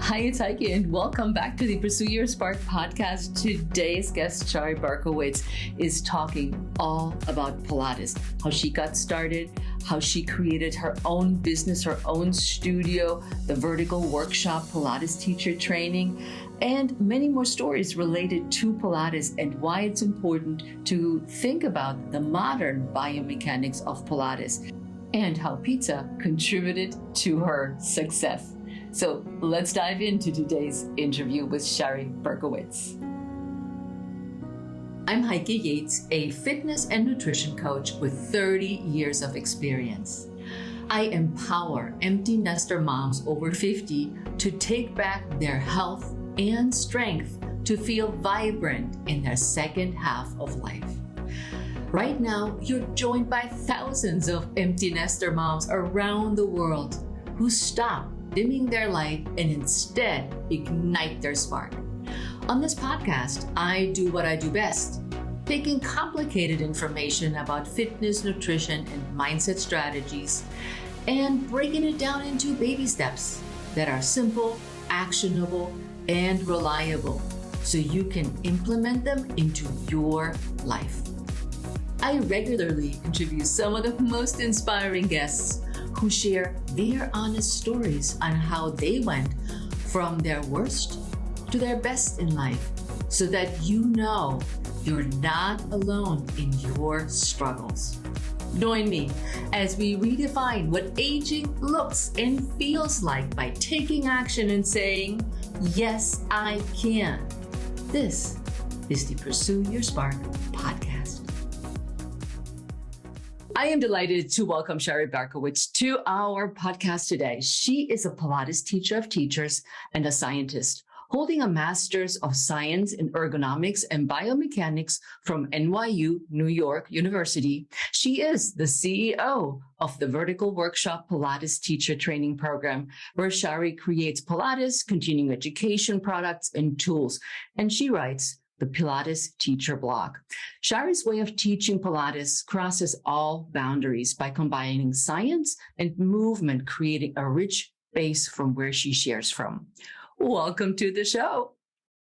Hi, it's Heike, and welcome back to the Pursue Your Spark podcast. Today's guest, Shari Berkowitz, is talking all about Pilates, how she got started, how she created her own business, her own studio, the vertical workshop Pilates teacher training, and many more stories related to Pilates and why it's important to think about the modern biomechanics of Pilates and how pizza contributed to her success. So let's dive into today's interview with Shari Berkowitz. I'm Heike Yates, a fitness and nutrition coach with 30 years of experience. I empower empty nester moms over 50 to take back their health and strength to feel vibrant in their second half of life. Right now, you're joined by thousands of empty nester moms around the world who stop dimming their light and instead ignite their spark. On this podcast, I do what I do best, taking complicated information about fitness, nutrition, and mindset strategies and breaking it down into baby steps that are simple, actionable, and reliable so you can implement them into your life. I regularly interview some of the most inspiring guests who share their honest stories on how they went from their worst to their best in life so that you know you're not alone in your struggles. Join me as we redefine what aging looks and feels like by taking action and saying, yes, I can. This is the Pursue Your Spark podcast. I am delighted to welcome Shari Berkowitz to our podcast today. She is a Pilates teacher of teachers and a scientist, holding a Master's of Science in Ergonomics and Biomechanics from NYU, New York University. She is the CEO of the Vertical Workshop Pilates Teacher Training Program, where Shari creates Pilates, continuing education products, and tools. And she writes the Pilates Teacher Blog. Shari's way of teaching Pilates crosses all boundaries by combining science and movement, creating a rich base from where she shares from. Welcome to the show.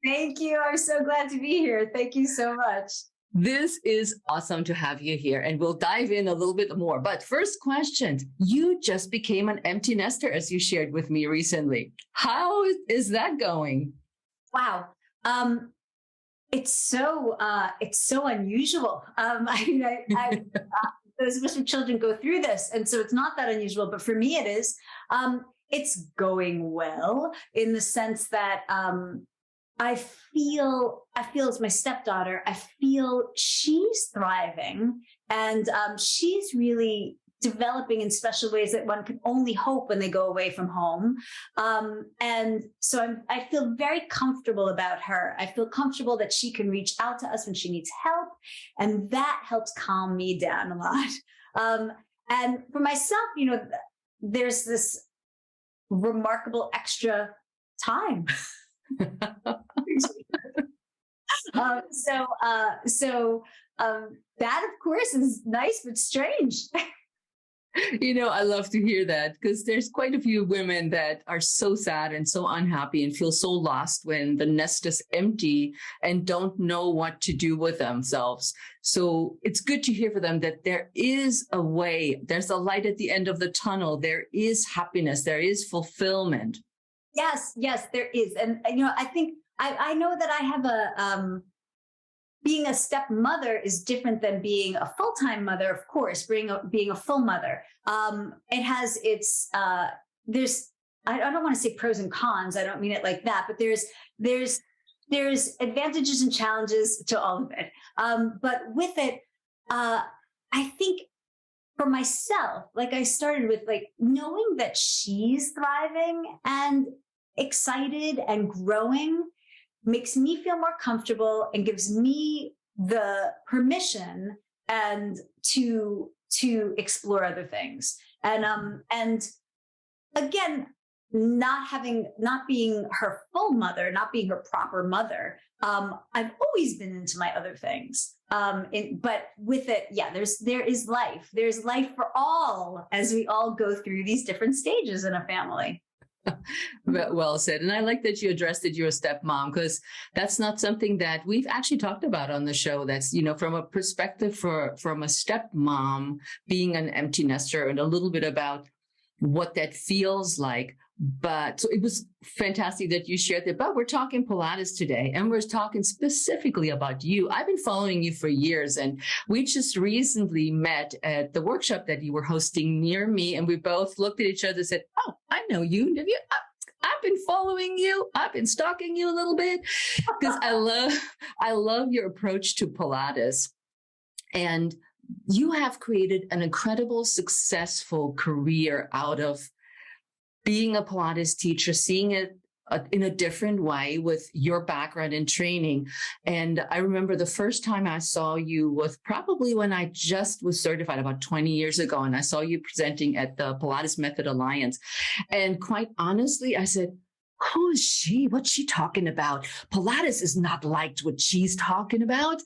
Thank you. I'm so glad to be here. Thank you so much. This is awesome to have you here, and we'll dive in a little bit more. But first question, you just became an empty nester, as you shared with me recently. How is that going? Wow. It's so unusual. Those of us with children go through this, and so it's not that unusual. But for me, it is. It's going well in the sense that I feel as my stepdaughter, I feel she's thriving, and she's really developing in special ways that one can only hope when they go away from home. And so I feel very comfortable about her. I feel comfortable that she can reach out to us when she needs help. And that helps calm me down a lot. And for myself, there's this remarkable extra time. That of course is nice, but strange. I love to hear that because there's quite a few women that are so sad and so unhappy and feel so lost when the nest is empty and don't know what to do with themselves. So it's good to hear for them that there is a way, there's a light at the end of the tunnel. There is happiness. There is fulfillment. Yes, there is. And, I think I know that I have being a stepmother is different than being a full-time mother, of course, being a full mother. It has its, I don't want to say pros and cons. I don't mean it like that, but there's advantages and challenges to all of it. But with it, I think for myself, like I started with knowing that she's thriving and excited and growing makes me feel more comfortable and gives me the permission and to explore other things. And again, not being her full mother, not being her proper mother. I've always been into my other things. But with it, there is life. There's life for all as we all go through these different stages in a family. Well said. And I like that you addressed that you're a stepmom, because that's not something that we've actually talked about on the show. That's, from a perspective from a stepmom being an empty nester, and a little bit about what that feels like. But so it was fantastic that you shared that. But we're talking Pilates today, and we're talking specifically about you. I've been following you for years, and we just recently met at the workshop that you were hosting near me, and we both looked at each other and said, "Oh, I know you. Have you? I've been following you. I've been stalking you a little bit because I love your approach to Pilates, and you have created an incredible, successful career out of being a Pilates teacher, seeing it in a different way with your background and training. And I remember the first time I saw you was probably when I just was certified about 20 years ago. And I saw you presenting at the Pilates Method Alliance. And quite honestly, I said, who is she? What's she talking about? Pilates is not like what she's talking about.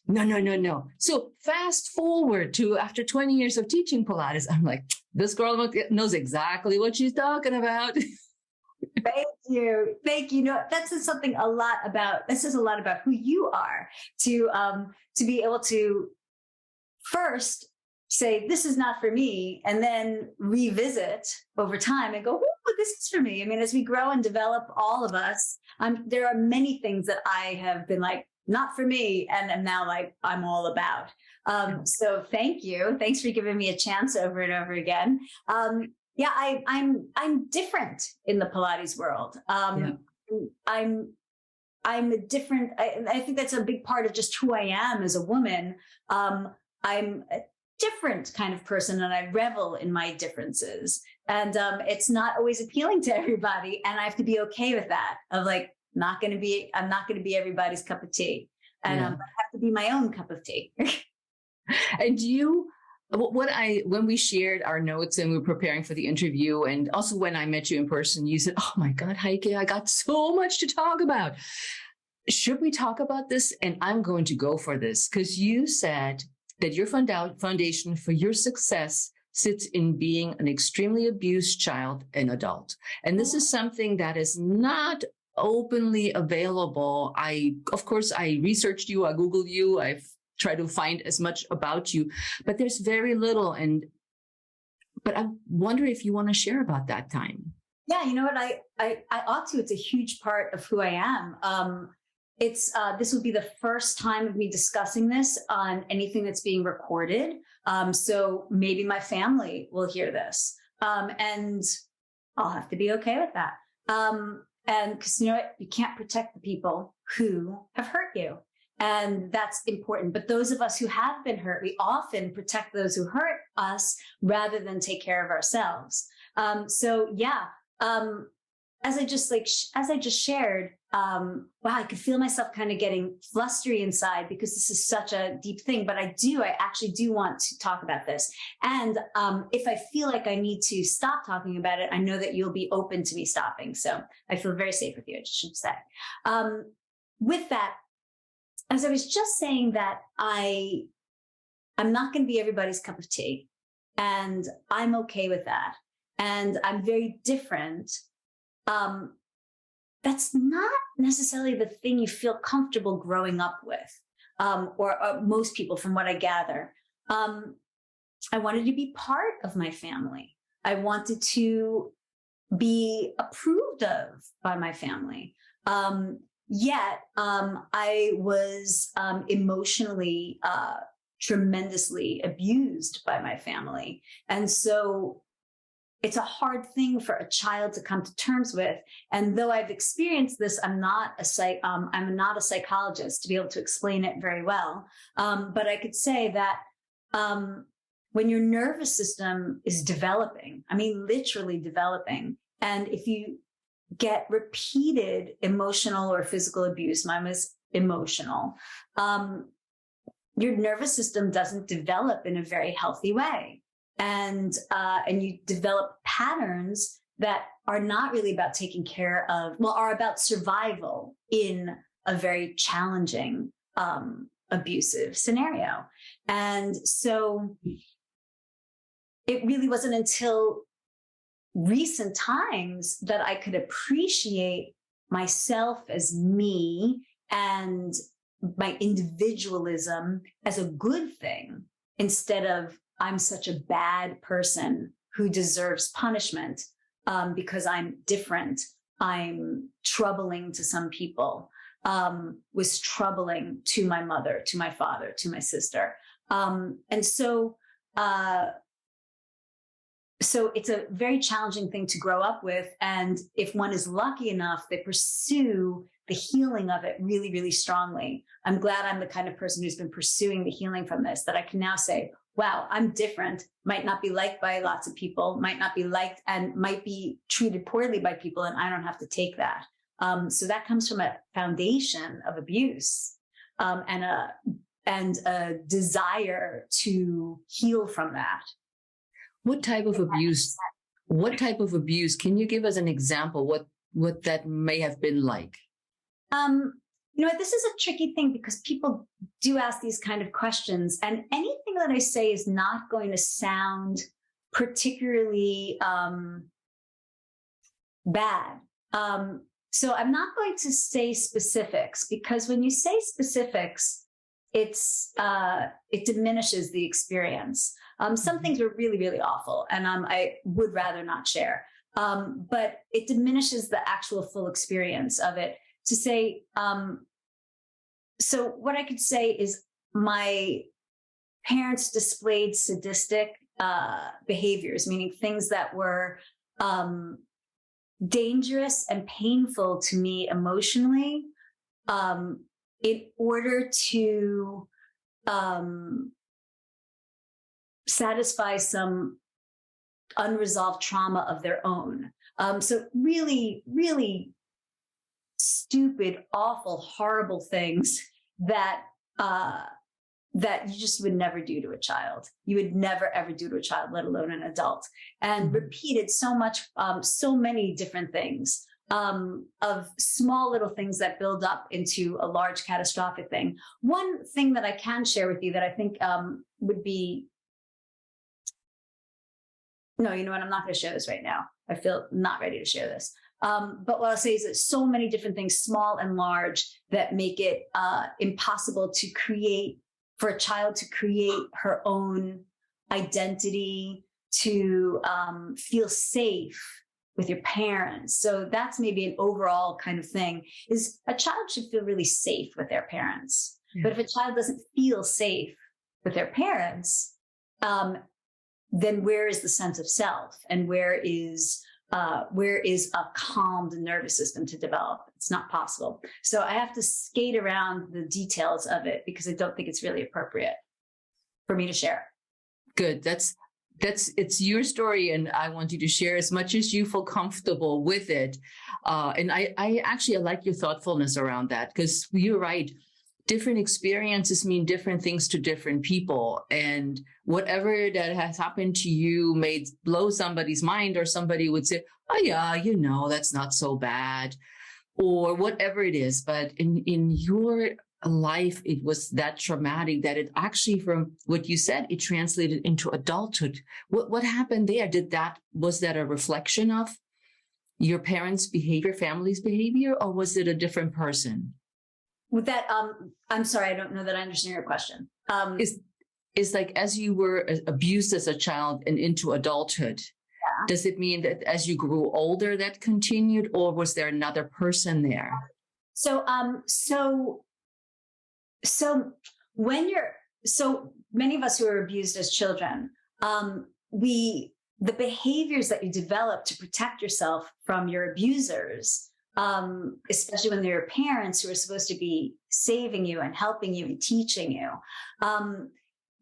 No. So fast forward to after 20 years of teaching Pilates, I'm like, this girl knows exactly what she's talking about. Thank you. That says something a lot about, this is a lot about who you are, to be able to first say, this is not for me, and then revisit over time and go, oh, this is for me. I mean, as we grow and develop, all of us, there are many things that I have been like, not for me, and I'm now like, I'm all about. So thank you. Thanks for giving me a chance over and over again. I'm different in the Pilates world. I'm a different, I think that's a big part of just who I am as a woman. I'm a different kind of person, and I revel in my differences. And it's not always appealing to everybody. And I have to be okay with that, of like, I'm not going to be everybody's cup of tea. And I have to be my own cup of tea. And when we shared our notes and we were preparing for the interview, and also when I met you in person, you said, oh my God, Heike, I got so much to talk about. Should we talk about this? And I'm going to go for this, because you said that your foundation for your success sits in being an extremely abused child and adult. And this is something that is not openly available. Of course, I researched you, I Googled you, I've tried to find as much about you, but there's very little. But I wonder if you want to share about that time. Yeah, you know what? I ought to. It's a huge part of who I am. This would be the first time of me discussing this on anything that's being recorded. So maybe my family will hear this, and I'll have to be okay with that. And because you know what, you can't protect the people who have hurt you. And that's important. But those of us who have been hurt, we often protect those who hurt us rather than take care of ourselves. As I just shared, wow, I could feel myself kind of getting flustery inside, because this is such a deep thing. But I actually do want to talk about this. And if I feel like I need to stop talking about it, I know that you'll be open to me stopping. So I feel very safe with you, I should say. With that, as I was just saying, that I'm not going to be everybody's cup of tea, and I'm okay with that. And I'm very different. That's not necessarily the thing you feel comfortable growing up with, or most people, from what I gather. I wanted to be part of my family. I wanted to be approved of by my family. Yet I was emotionally tremendously abused by my family. And so it's a hard thing for a child to come to terms with. And though I've experienced this, I'm not a psychologist to be able to explain it very well. But I could say that when your nervous system is developing, I mean, literally developing, and if you get repeated emotional or physical abuse, mine was emotional, your nervous system doesn't develop in a very healthy way. And you develop patterns that are not really about taking care of, are about survival in a very challenging, abusive scenario. And so it really wasn't until recent times that I could appreciate myself as me and my individualism as a good thing, instead of I'm such a bad person who deserves punishment because I'm different. I'm troubling to some people, was troubling to my mother, to my father, to my sister. And so it's a very challenging thing to grow up with. And if one is lucky enough, they pursue the healing of it really, really strongly. I'm glad I'm the kind of person who's been pursuing the healing from this, that I can now say, wow, I'm different, might not be liked by lots of people, might not be liked and might be treated poorly by people. And I don't have to take that. So that comes from a foundation of abuse, and a desire to heal from that. What type of abuse? What type of abuse? Can you give us an example? What that may have been like? This is a tricky thing because people do ask these kind of questions, and anything that I say is not going to sound particularly bad. So I'm not going to say specifics, because when you say specifics, it diminishes the experience. Some things are really, really awful, and I would rather not share. But it diminishes the actual full experience of it. To say, so what I could say is my parents displayed sadistic behaviors, meaning things that were dangerous and painful to me emotionally, in order to satisfy some unresolved trauma of their own. So really, really stupid, awful, horrible things that you just would never do to a child. You would never, ever do to a child, let alone an adult. And repeated so much, so many different things, of small little things that build up into a large catastrophic thing. One thing that I can share with you that I think would be, no, you know what? I'm not going to share this right now. I feel not ready to share this. But what I'll say is that so many different things, small and large, that make it impossible to create, for a child to create her own identity, to feel safe with your parents. So that's maybe an overall kind of thing, is a child should feel really safe with their parents. Yeah. But if a child doesn't feel safe with their parents, then where is the sense of self, and where is a calmed nervous system to develop? It's not possible. So I have to skate around the details of it because I don't think it's really appropriate for me to share. Good. It's your story, and I want you to share as much as you feel comfortable with it. And I actually like your thoughtfulness around that, because you're right. Different experiences mean different things to different people. And whatever that has happened to you may blow somebody's mind, or somebody would say, oh yeah, that's not so bad, or whatever it is. But in your life, it was that traumatic that it actually, from what you said, it translated into adulthood. What happened there? Was that a reflection of your parents' behavior, family's behavior, or was it a different person? With that, I'm sorry, I don't know that I understand your question. Is like, as you were abused as a child and into adulthood, yeah, does it mean that as you grew older that continued, or was there another person there? So many of us who were abused as children, the behaviors that you develop to protect yourself from your abusers, especially when they're parents who are supposed to be saving you and helping you and teaching you,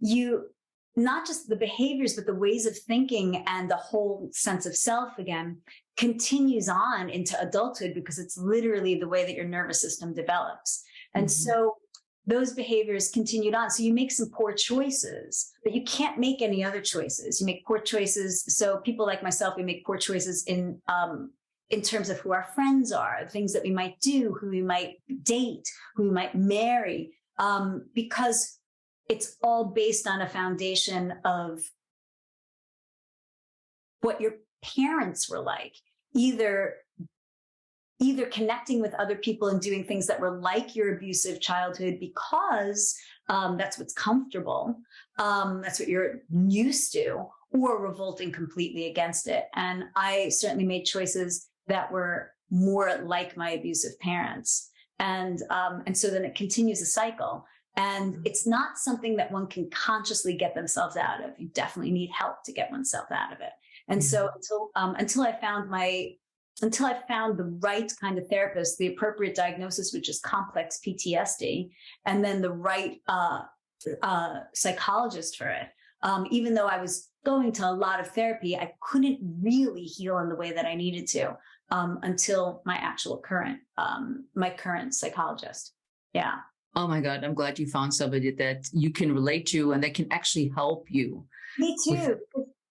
you, not just the behaviors, but the ways of thinking and the whole sense of self again continues on into adulthood, because it's literally the way that your nervous system develops. And so those behaviors continued on. So you make some poor choices, but you can't make any other choices. You make poor choices. So people like myself, we make poor choices in terms of who our friends are, things that we might do, who we might date, who we might marry, because it's all based on a foundation of what your parents were like, either connecting with other people and doing things that were like your abusive childhood because that's what's comfortable, that's what you're used to, or revolting completely against it. And I certainly made choices that were more like my abusive parents. And so then it continues a cycle. And it's not something that one can consciously get themselves out of. You definitely need help to get oneself out of it. And so until I found the right kind of therapist, the appropriate diagnosis, which is complex PTSD, and then the right psychologist for it, even though I was going to a lot of therapy, I couldn't really heal in the way that I needed to until my actual current psychologist. Yeah. Oh my God, I'm glad you found somebody that you can relate to and that can actually help you. Me too.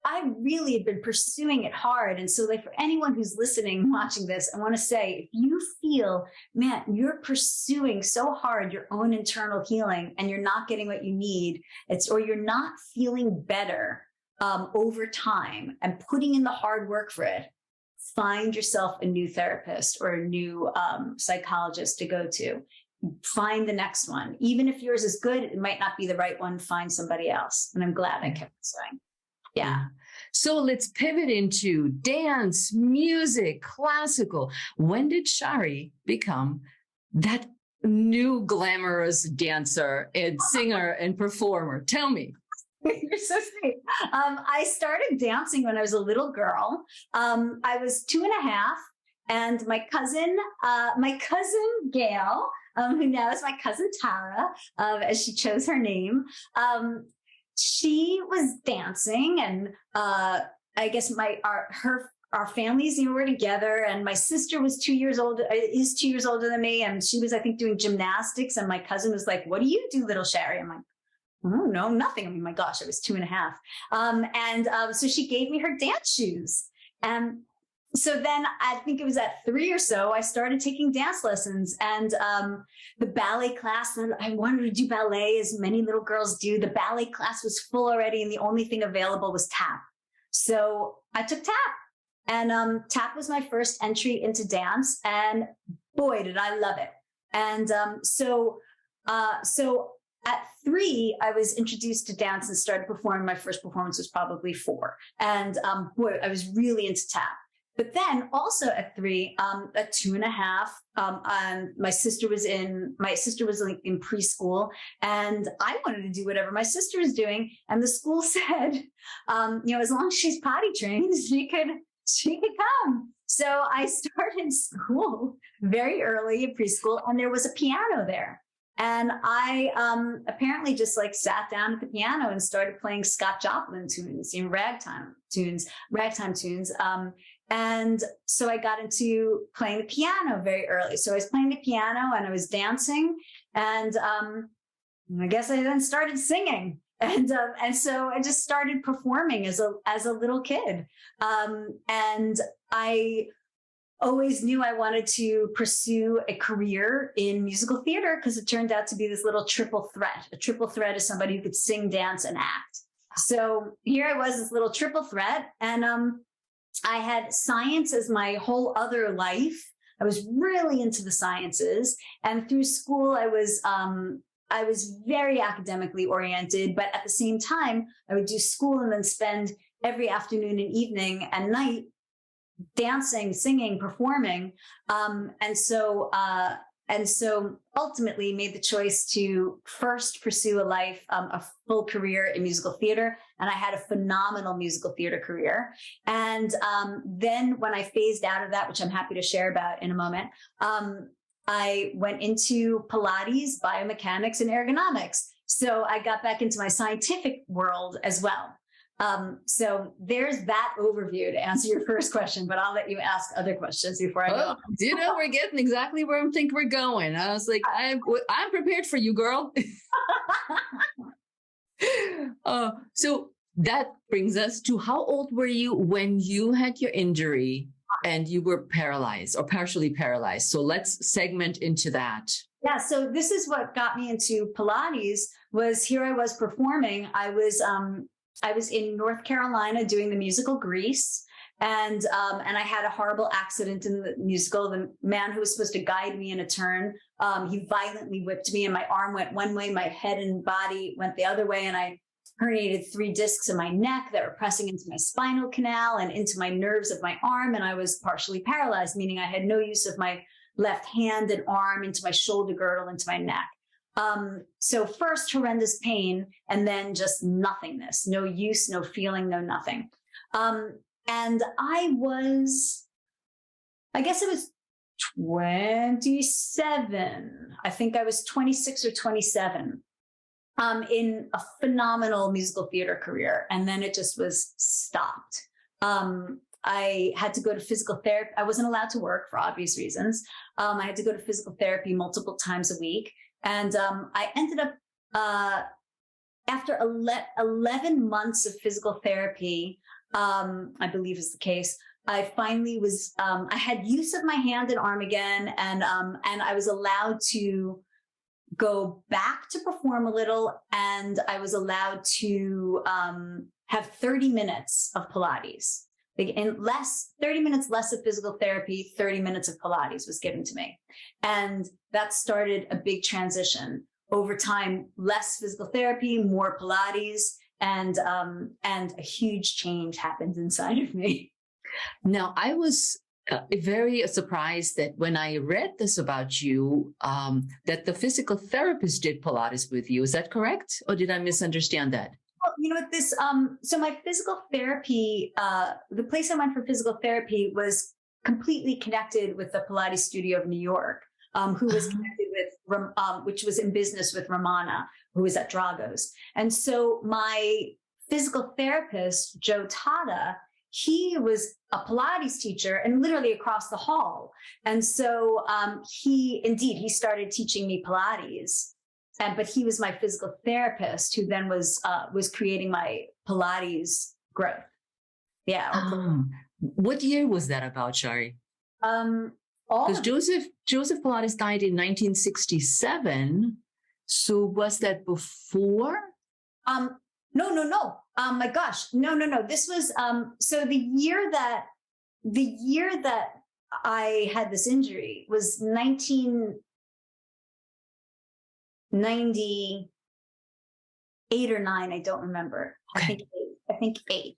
I really have been pursuing it hard. And so like for anyone who's listening, watching this, I want to say, if you feel, man, you're pursuing so hard your own internal healing and you're not getting what you need, or you're not feeling better over time and putting in the hard work for it, find yourself a new therapist or a new psychologist to go to. Find the next one. Even if yours is good, it might not be the right one. Find somebody else. And I'm glad I kept pursuing. Yeah. So let's pivot into dance, music, classical. When did Shari become that new glamorous dancer and singer and performer? Tell me. You're so sweet. I started dancing when I was a little girl. I was 2.5, and my cousin Gail, who now is my cousin Tara, as she chose her name, she was dancing, and I guess our families, were together, and my sister is 2 years older than me, and she was, I think, doing gymnastics, and my cousin was like, "What do you do, little Shari?" I'm like, "Oh, no, nothing." I mean, my gosh, I was 2.5. So she gave me her dance shoes. And so then I think it was at 3 or so, I started taking dance lessons, and the ballet class, I wanted to do ballet as many little girls do. The ballet class was full already, and the only thing available was tap. So I took tap, and tap was my first entry into dance, and boy, did I love it. And so at 3, I was introduced to dance and started performing. My first performance was probably 4. And boy, I was really into tap. But then also at 3, at 2.5, my sister was in preschool, and I wanted to do whatever my sister was doing. And the school said, as long as she's potty trained, she could come. So I started school very early in preschool, and there was a piano there. And I apparently just sat down at the piano and started playing Scott Joplin tunes, ragtime tunes. And so I got into playing the piano very early. So I was playing the piano and I was dancing, and I guess I then started singing. And so I just started performing as a little kid. And I always knew I wanted to pursue a career in musical theater because it turned out to be this little triple threat. A triple threat is somebody who could sing, dance, and act. So here I was, this little triple threat. And I had science as my whole other life. I was really into the sciences. And through school, I was very academically oriented, but at the same time, I would do school and then spend every afternoon and evening and night dancing, singing, performing. And so ultimately made the choice to first pursue a full career in musical theater. And I had a phenomenal musical theater career. And then when I phased out of that, which I'm happy to share about in a moment, I went into Pilates, biomechanics, and ergonomics. So I got back into my scientific world as well. So there's that overview to answer your first question, but I'll let you ask other questions before I go. We're getting exactly where I think we're going. I was like, I'm prepared for you, girl. So that brings us to, how old were you when you had your injury and you were paralyzed or partially paralyzed? So let's segment into that. Yeah. So this is what got me into Pilates. Was here I was performing. I was, I was in North Carolina doing the musical Grease. And I had a horrible accident in the musical. The man who was supposed to guide me in a turn, he violently whipped me, and my arm went one way, my head and body went the other way, and I herniated 3 discs in my neck that were pressing into my spinal canal and into my nerves of my arm, and I was partially paralyzed, meaning I had no use of my left hand and arm, into my shoulder girdle, into my neck. So first horrendous pain, and then just nothingness, no use, no feeling, no nothing. And I guess it was 27. I think I was 26 or 27, in a phenomenal musical theater career. And then it just was stopped. I had to go to physical therapy. I wasn't allowed to work for obvious reasons. I had to go to physical therapy multiple times a week. And I ended up, after 11 months of physical therapy, I believe is the case, I finally was, I had use of my hand and arm again. And I was allowed to go back to perform a little. And I was allowed to, have 30 minutes of Pilates. In 30 minutes less of physical therapy, 30 minutes of Pilates was given to me. And that started a big transition over time, less physical therapy, more Pilates, and a huge change happened inside of me. Now, I was very surprised that when I read this about you, that the physical therapist did Pilates with you. Is that correct? Or did I misunderstand that? Well, you know what, so my physical therapy, the place I went for physical therapy was completely connected with the Pilates studio of New York, who was connected with, which was in business with Ramana, who was at Drago's. And so my physical therapist, Joe Tata, he was a Pilates teacher and literally across the hall. And so he started teaching me Pilates. But he was my physical therapist, who then was creating my Pilates growth. Yeah. What year was that about, Shari? Because Joseph Pilates died in 1967. So was that before? No. My gosh, no. This was so the year that I had this injury was 1998 or 9. I don't remember. Okay. I think 8.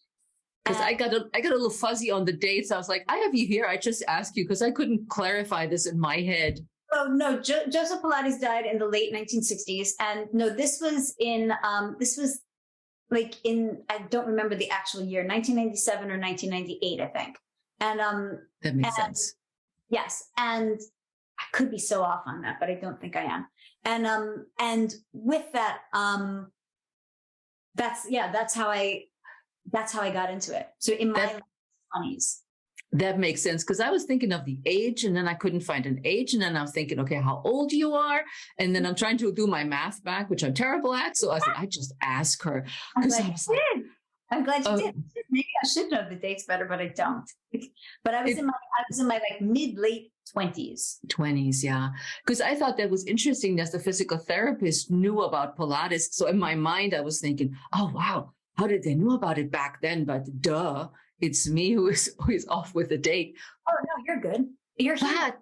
Because I got a little fuzzy on the dates. I was like, I have you here. I just asked you because I couldn't clarify this in my head. Oh no, Joseph Pilates died in the late 1960s, and no, this was like in, I don't remember the actual year, 1997 or 1998, I think. And that makes sense. Yes, and I could be so off on that, but I don't think I am. And with that, that's how I got into it. So in my 20s. That makes sense, because I was thinking of the age, and then I couldn't find an age, and then I was thinking, okay, how old you are, and then I'm trying to do my math back, which I'm terrible at. So I said, I just ask her. I'm glad you did. Maybe I should know the dates better, but I don't. But I was in my like mid-late 20s. 20s, yeah. Because I thought that was interesting that the physical therapist knew about Pilates. So in my mind, I was thinking, oh wow, how did they know about it back then? But duh. It's me who is off with the date. Oh, no, you're good. You're here.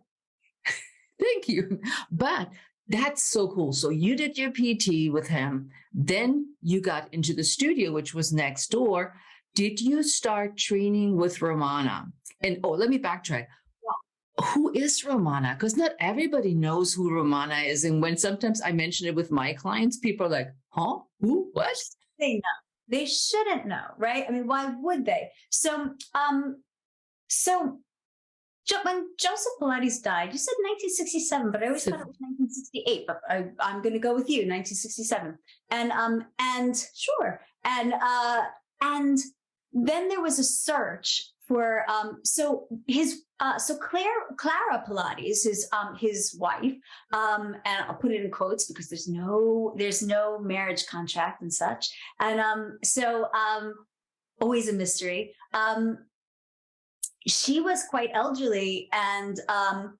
Thank you. But that's so cool. So you did your PT with him. Then you got into the studio, which was next door. Did you start training with Ramana? And let me backtrack. Who is Ramana? Because not everybody knows who Ramana is. And when sometimes I mention it with my clients, people are like, huh? Who? What? They know. They shouldn't know, right? I mean, why would they? So when Joseph Pilates died, you said 1967, but I always thought it was 1968. But I'm going to go with you, 1967. And sure, and then there was a search for Clara Pilates, his wife, and I'll put it in quotes because there's no marriage contract and such, and always a mystery. She was quite elderly, and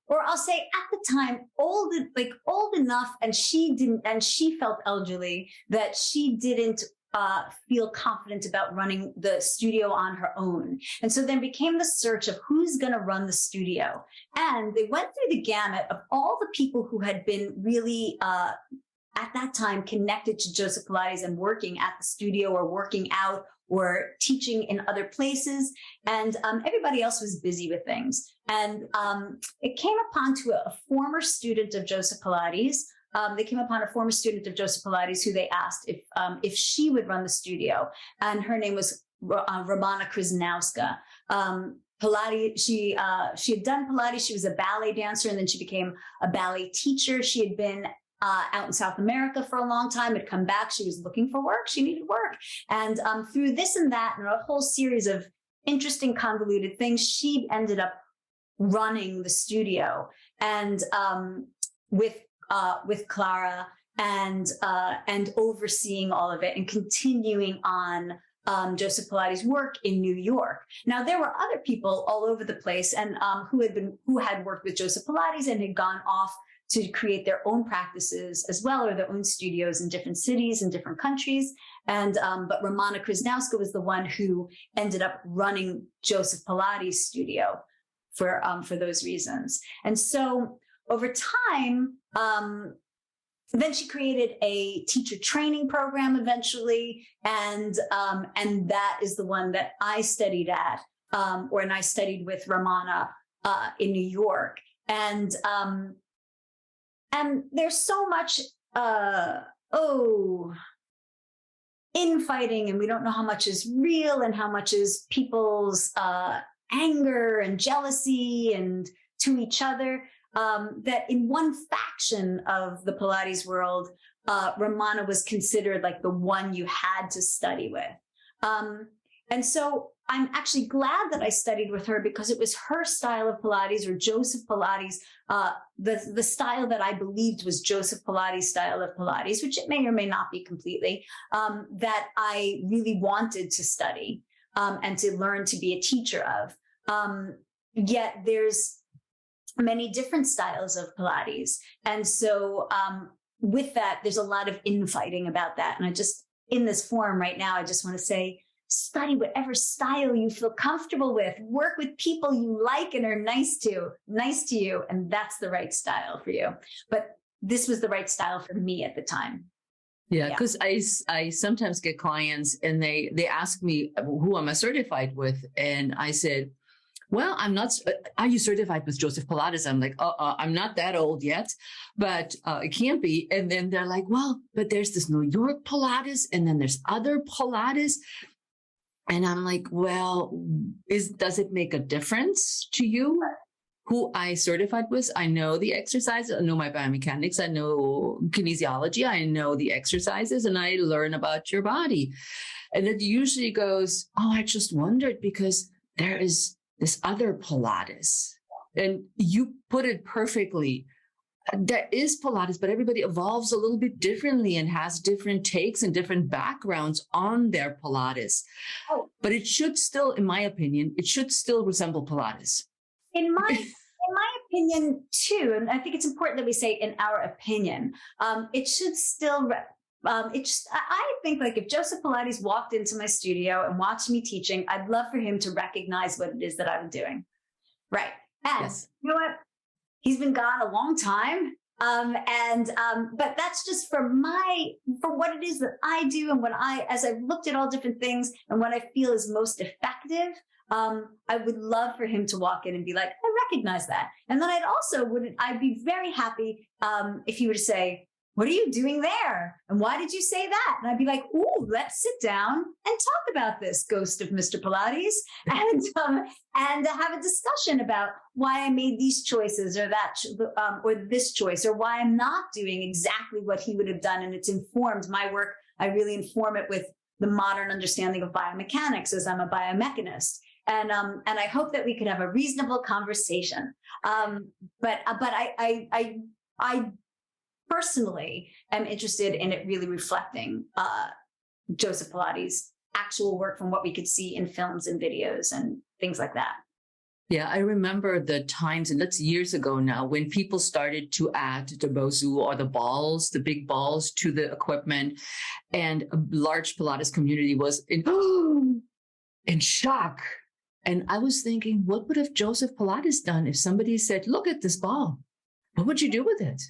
or I'll say at the time old enough, and she felt elderly that she didn't feel confident about running the studio on her own. And so then became the search of who's going to run the studio. And they went through the gamut of all the people who had been really, at that time, connected to Joseph Pilates and working at the studio or working out or teaching in other places. And everybody else was busy with things. And it came upon to a former student of Joseph Pilates. They came upon a former student of Joseph Pilates who they asked if she would run the studio. And her name was Romana Krasnowska. Pilates, she had done Pilates. She was a ballet dancer, and then she became a ballet teacher. She had been out in South America for a long time, had come back. She was looking for work. She needed work. And through this and that and a whole series of interesting, convoluted things, she ended up running the studio and with Clara and overseeing all of it and continuing on Joseph Pilates' work in New York. Now, there were other people all over the place and who had worked with Joseph Pilates and had gone off to create their own practices as well, or their own studios in different cities and different countries. And but Romana Krasnowska was the one who ended up running Joseph Pilates' studio for those reasons. And so over time, then she created a teacher training program eventually, and that is the one that I studied at, and I studied with Romana in New York. And there's so much infighting, and we don't know how much is real and how much is people's anger and jealousy and to each other. That in one faction of the Pilates world, Romana was considered like the one you had to study with. And so I'm actually glad that I studied with her, because it was her style of Pilates, or Joseph Pilates, the style that I believed was Joseph Pilates' style of Pilates, which it may or may not be completely, that I really wanted to study and to learn to be a teacher of. Yet there's many different styles of Pilates. And so with that, there's a lot of infighting about that. And I just, in this forum right now, I just want to say, study whatever style you feel comfortable with. Work with people you like and are nice to you. And that's the right style for you. But this was the right style for me at the time. Yeah, because I sometimes get clients and they ask me who am I certified with? And I said, well, I'm not. Are you certified with Joseph Pilates? I'm like, I'm not that old yet, but it can't be. And then they're like, well, but there's this New York Pilates, and then there's other Pilates. And I'm like, well, does it make a difference to you who I certified with? I know the exercises, I know my biomechanics, I know kinesiology, I know the exercises, and I learn about your body. And it usually goes, oh, I just wondered because there is this other Pilates. And you put it perfectly. There is Pilates, but everybody evolves a little bit differently and has different takes and different backgrounds on their Pilates. Oh. But it should still, in my opinion, it should still resemble Pilates. In my opinion too, and I think it's important that we say in our opinion, it should still, I think like if Joseph Pilates walked into my studio and watched me teaching, I'd love for him to recognize what it is that I'm doing. Right. And Yes. You know what? He's been gone a long time. But that's just for what it is that I do. And as I've looked at all different things and what I feel is most effective, I would love for him to walk in and be like, I recognize that. And then I'd be very happy, if he were to say, what are you doing there? And why did you say that? And I'd be like, ooh, let's sit down and talk about this, ghost of Mr. Pilates, and have a discussion about why I made these choices or that, or this choice, or why I'm not doing exactly what he would have done. And it's informed my work. I really inform it with the modern understanding of biomechanics, as I'm a biomechanist. And I hope that we could have a reasonable conversation. But I personally am interested in it really reflecting Joseph Pilates' actual work from what we could see in films and videos and things like that. Yeah, I remember the times, and that's years ago now, when people started to add the bozu or the balls, the big balls to the equipment, and a large Pilates community was in shock. And I was thinking, what would have Joseph Pilates done if somebody said, look at this ball? What would you do with it?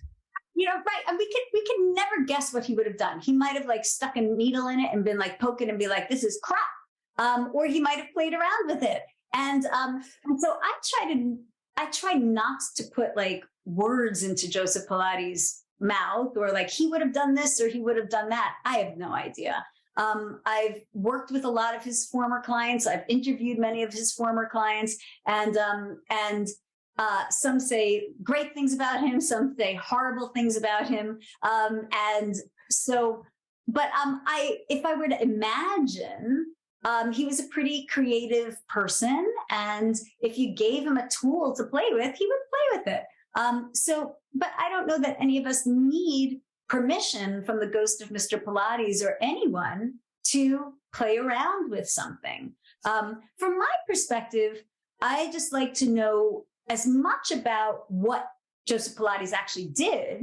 Right. And we could never guess what he would have done. He might have like stuck a needle in it and been like poking and be like, this is crap. Or he might have played around with it. And so I try not to put like words into Joseph Pilates' mouth or like he would have done this or he would have done that. I have no idea. I've worked with a lot of his former clients. I've interviewed many of his former clients, and some say great things about him, some say horrible things about him. And so, but if I were to imagine, he was a pretty creative person, and if you gave him a tool to play with, he would play with it. But I don't know that any of us need permission from the ghost of Mr. Pilates or anyone to play around with something. From my perspective, I just like to know as much about what Joseph Pilates actually did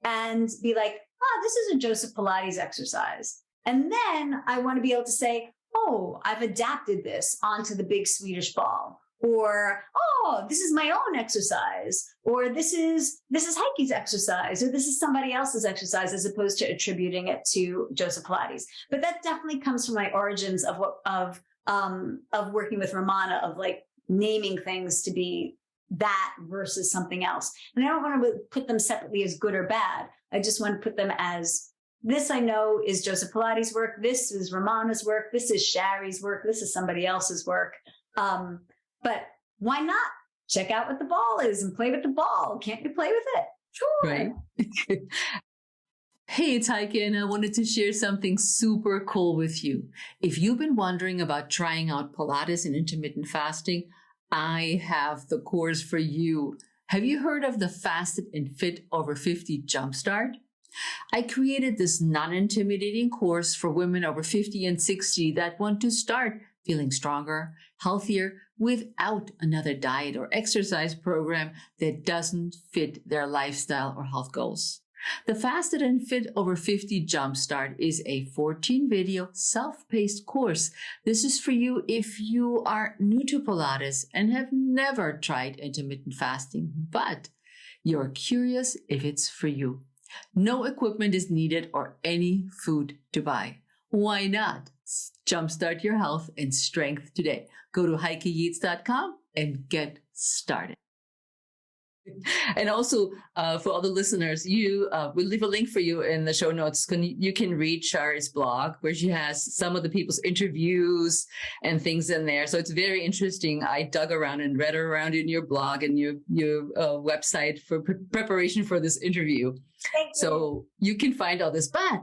and be like, oh, this is a Joseph Pilates exercise. And then I want to be able to say, oh, I've adapted this onto the big Swedish ball. Or, oh, this is my own exercise. Or this is Heike's exercise. Or this is somebody else's exercise, as opposed to attributing it to Joseph Pilates. But that definitely comes from my origins of working with Romana, of like naming things to be that versus something else. And I don't want to put them separately as good or bad. I just want to put them as, this I know is Joseph Pilates' work. This is Romana's work. This is Shari's work. This is somebody else's work. But why not check out what the ball is and play with the ball? Can't you play with it? Sure. Right. Hey, it's Heike, and I wanted to share something super cool with you. If you've been wondering about trying out Pilates and intermittent fasting, I have the course for you. Have you heard of the Fasted and Fit Over 50 Jumpstart? I created this non-intimidating course for women over 50 and 60 that want to start feeling stronger, healthier, without another diet or exercise program that doesn't fit their lifestyle or health goals. The Fasted and Fit Over 50 Jumpstart is a 14-video self-paced course. This is for you if you are new to Pilates and have never tried intermittent fasting, but you're curious if it's for you. No equipment is needed or any food to buy. Why not jumpstart your health and strength today? Go to heikeyeats.com and get started. And also, for all the listeners, we'll leave a link for you in the show notes. You can read Shari's blog, where she has some of the people's interviews and things in there. So it's very interesting. I dug around and read around in your blog and your website for preparation for this interview. So you can find all this. But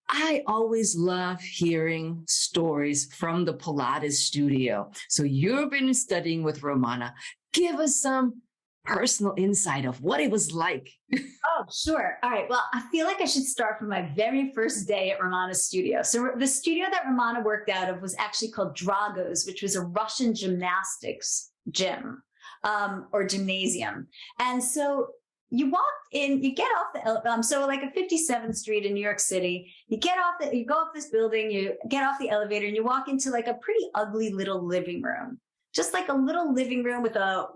I always love hearing stories from the Pilates studio. So you've been studying with Romana. Give us some personal insight of what it was like. Oh, sure. All right. Well, I feel like I should start from my very first day at Romana's studio. So the studio that Romana worked out of was actually called Drago's, which was a Russian gymnastics gym or gymnasium. And so you walk in, you get off the, so like a 57th Street in New York City, you go up this building, you get off the elevator and you walk into like a pretty ugly little living room. Just like a little living room with a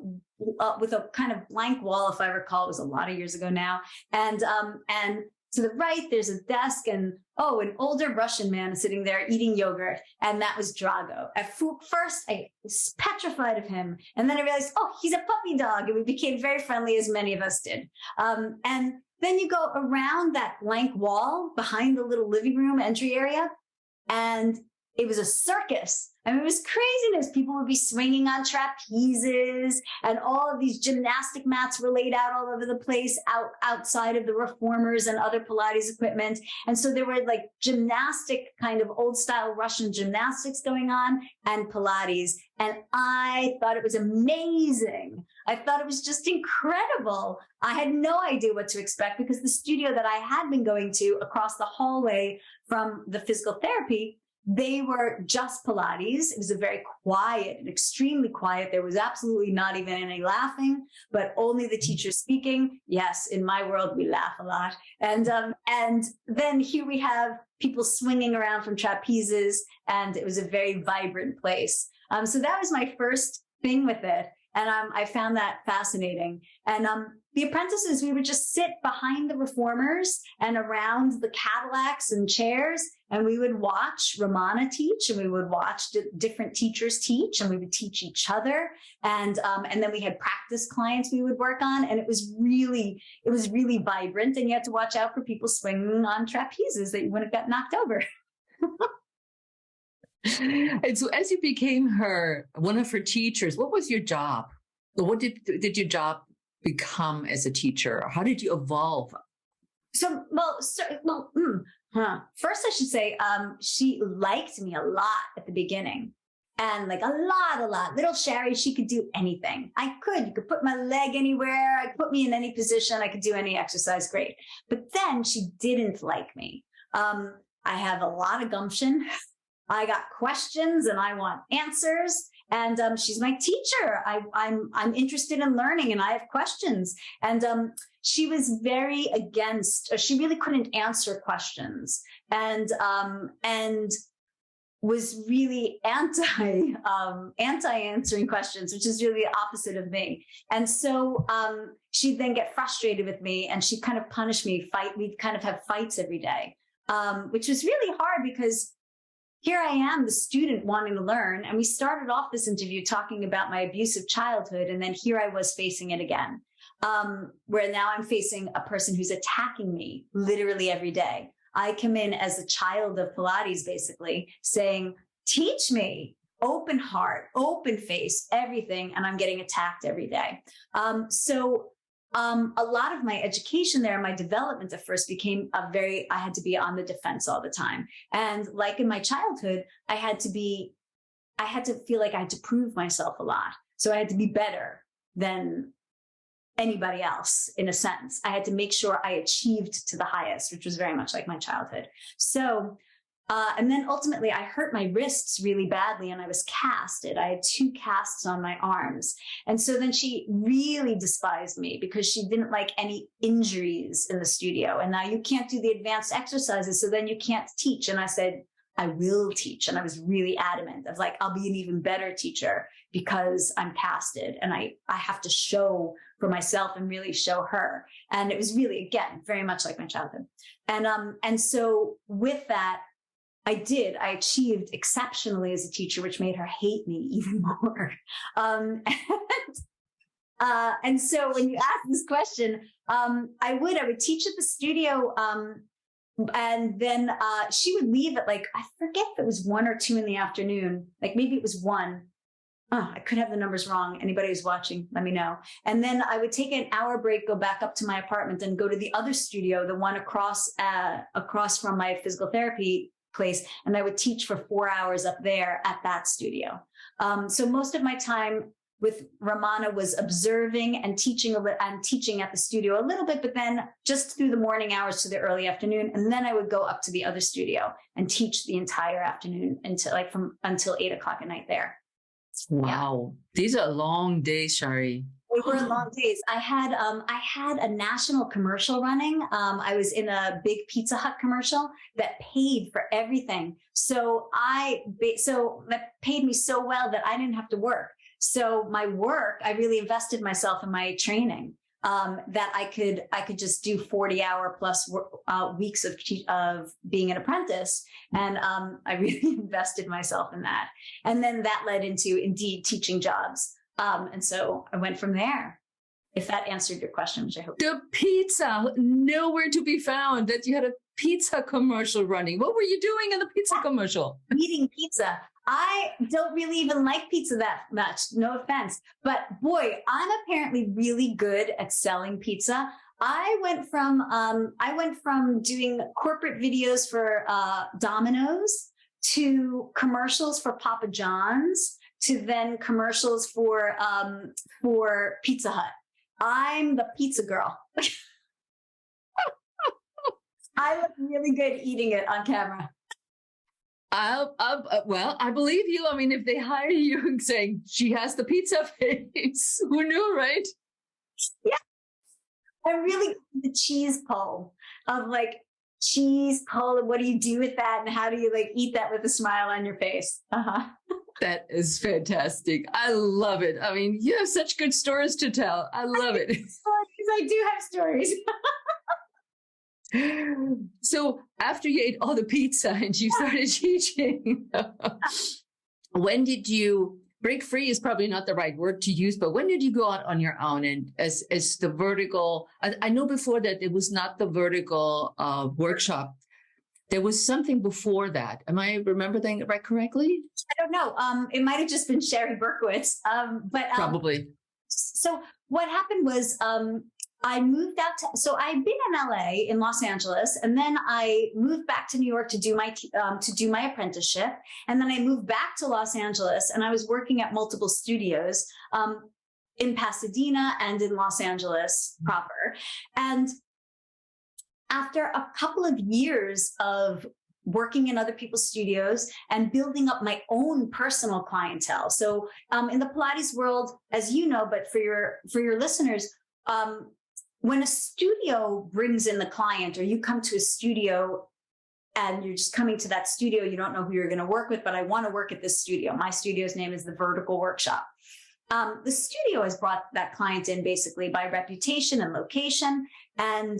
kind of blank wall, if I recall. It was a lot of years ago now. And to the right, there's a desk, and an older Russian man is sitting there eating yogurt, and that was Drago. At first, I was petrified of him, and then I realized, he's a puppy dog, and we became very friendly, as many of us did. And then you go around that blank wall behind the little living room entry area, and it was a circus. I mean, it was craziness. People would be swinging on trapezes, and all of these gymnastic mats were laid out all over the place outside of the reformers and other Pilates equipment. And so there were like gymnastic, kind of old style Russian gymnastics going on and Pilates. And I thought it was amazing. I thought it was just incredible. I had no idea what to expect because the studio that I had been going to across the hallway from the physical therapy they were just Pilates. It was a very quiet and extremely quiet. There was absolutely not even any laughing, but only the teacher speaking. Yes, in my world, we laugh a lot. And then here we have people swinging around from trapezes, and it was a very vibrant place. So that was my first thing with it. And I found that fascinating. And the apprentices, we would just sit behind the reformers and around the Cadillacs and chairs, and we would watch Ramana teach, and we would watch different teachers teach, and we would teach each other. And then we had practice clients we would work on, and it was really vibrant. And you had to watch out for people swinging on trapezes that you wouldn't get knocked over. And so as you became one of her teachers, what was your job? What did your job become as a teacher? How did you evolve? First I should say, she liked me a lot at the beginning. And like a lot. Little Shari, she could do anything. You could put my leg anywhere. I could put me in any position. I could do any exercise. Great. But then she didn't like me. I have a lot of gumption. I got questions and I want answers. And she's my teacher. I'm interested in learning and I have questions. And she was very against, she really couldn't answer questions, and was really anti answering questions, which is really the opposite of me. And so she'd then get frustrated with me, and she'd kind of punish me. We'd kind of have fights every day, which was really hard because here I am, the student wanting to learn. And we started off this interview talking about my abusive childhood. And then here I was facing it again, where now I'm facing a person who's attacking me literally every day. I come in as a child of Pilates, basically saying, teach me, open heart, open face, everything. And I'm getting attacked every day. A lot of my education there, my development at first became I had to be on the defense all the time. And like in my childhood, I had to feel like I had to prove myself a lot. So I had to be better than anybody else in a sense. I had to make sure I achieved to the highest, which was very much like my childhood. So and then ultimately I hurt my wrists really badly and I was casted. I had 2 casts on my arms. And so then she really despised me because she didn't like any injuries in the studio. And now you can't do the advanced exercises, so then you can't teach. And I said, I will teach. And I was really adamant of like, I'll be an even better teacher because I'm casted and I have to show for myself and really show her. And it was really, again, very much like my childhood. And so with that, I achieved exceptionally as a teacher, which made her hate me even more. And so when you ask this question, I would teach at the studio. And then she would leave at like, I forget if it was 1 or 2 in the afternoon, like maybe it was 1. I could have the numbers wrong. Anybody who's watching, let me know. And then I would take an hour break, go back up to my apartment and go to the other studio, the one across from my physical therapy place. And I would teach for 4 hours up there at that studio. So most of my time with Ramana was observing and teaching at the studio a little bit, but then just through the morning hours to the early afternoon. And then I would go up to the other studio and teach the entire afternoon until 8 o'clock at night there. Wow. Yeah. These are long days, Shari. They were long days. I had a national commercial running. I was in a big Pizza Hut commercial that paid for everything. So that paid me so well that I didn't have to work. So my work, I really invested myself in my training, that I could just do 40-hour plus weeks of being an apprentice. And I really invested myself in that. And then that led into indeed teaching jobs. And so I went from there. If that answered your question, which I hope. The pizza, nowhere to be found, that you had a pizza commercial running. What were you doing in the pizza commercial? Eating pizza. I don't really even like pizza that much, no offense. But boy, I'm apparently really good at selling pizza. I went from doing corporate videos for Domino's to commercials for Papa John's to then commercials for Pizza Hut. I'm the pizza girl. I look really good eating it on camera. Well, I believe you. I mean, if they hire you saying she has the pizza face, who knew, right? Yeah. I really the cheese pull of like cheese pull and what do you do with that and how do you like eat that with a smile on your face? That is fantastic. I love it. I mean, you have such good stories to tell. I love it. I do have stories. So after you ate all the pizza and you started teaching, when did you break free is probably not the right word to use, but when did you go out on your own and as the vertical, I know before that it was not the vertical workshop. There was something before that. Am I remembering it right correctly? I don't know. It might have just been Shari Berkowitz. Probably. So what happened was I moved out so I'd been in LA in Los Angeles, and then I moved back to New York to do my apprenticeship, and then I moved back to Los Angeles, and I was working at multiple studios in Pasadena and in Los Angeles proper. And after a couple of years of working in other people's studios and building up my own personal clientele. So in the Pilates world, as you know, but for your listeners, when a studio brings in the client or you come to a studio and you're just coming to that studio, you don't know who you're going to work with, but I want to work at this studio. My studio's name is the Vertical Workshop. The studio has brought that client in basically by reputation and location, and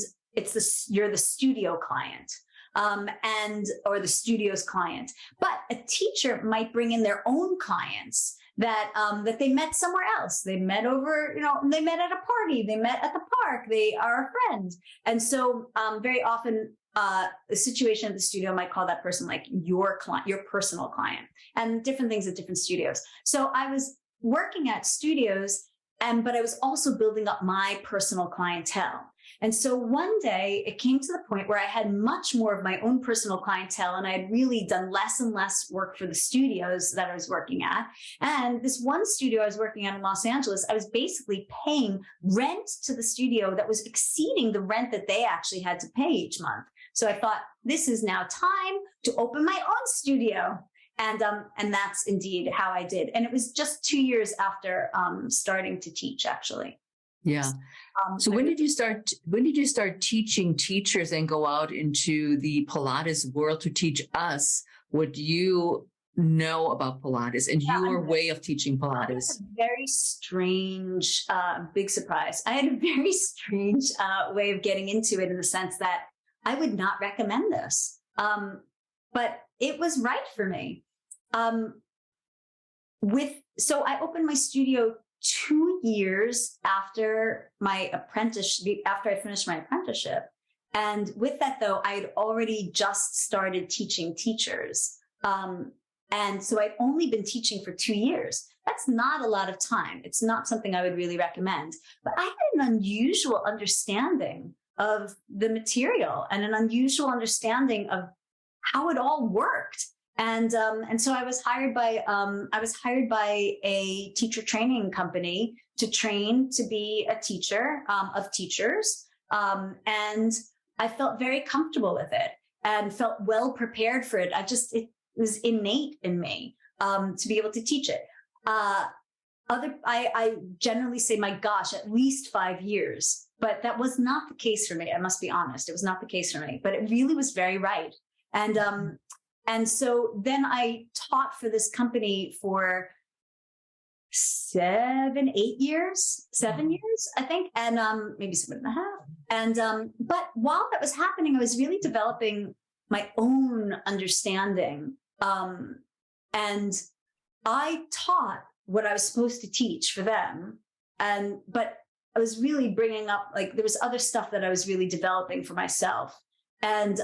you're the studio client. Or the studio's client, but a teacher might bring in their own clients that they met somewhere else. They met over, they met at a party, they met at the park, they are a friend. And so very often the situation at the studio might call that person like your client, your personal client, and different things at different studios. So I was working at studios, but I was also building up my personal clientele. And so one day it came to the point where I had much more of my own personal clientele, and I had really done less and less work for the studios that I was working at. And this one studio I was working at in Los Angeles, I was basically paying rent to the studio that was exceeding the rent that they actually had to pay each month. So I thought, this is now time to open my own studio. And that's indeed how I did. And it was just 2 years after starting to teach, actually. Yeah. So when did you start teaching teachers and go out into the Pilates world to teach us what you know about Pilates and your way of teaching Pilates? A very strange, big surprise. I had a very strange way of getting into it in the sense that I would not recommend this. But it was right for me. So I opened my studio 2 years after after I finished my apprenticeship. And with that, though, I had already just started teaching teachers. And so I'd only been teaching for 2 years. That's not a lot of time. It's not something I would really recommend. But I had an unusual understanding of the material and an unusual understanding of how it all worked. And so I was hired by a teacher training company to train to be a teacher of teachers. And I felt very comfortable with it and felt well prepared for it. It was innate in me to be able to teach it. I generally say, my gosh, at least 5 years, but that was not the case for me. I must be honest. It was not the case for me, but it really was very right. And so then I taught for this company for 7 years, I think, and maybe 7.5. And but while that was happening, I was really developing my own understanding. And I taught what I was supposed to teach for them. But I was really bringing up, like, there was other stuff that I was really developing for myself. And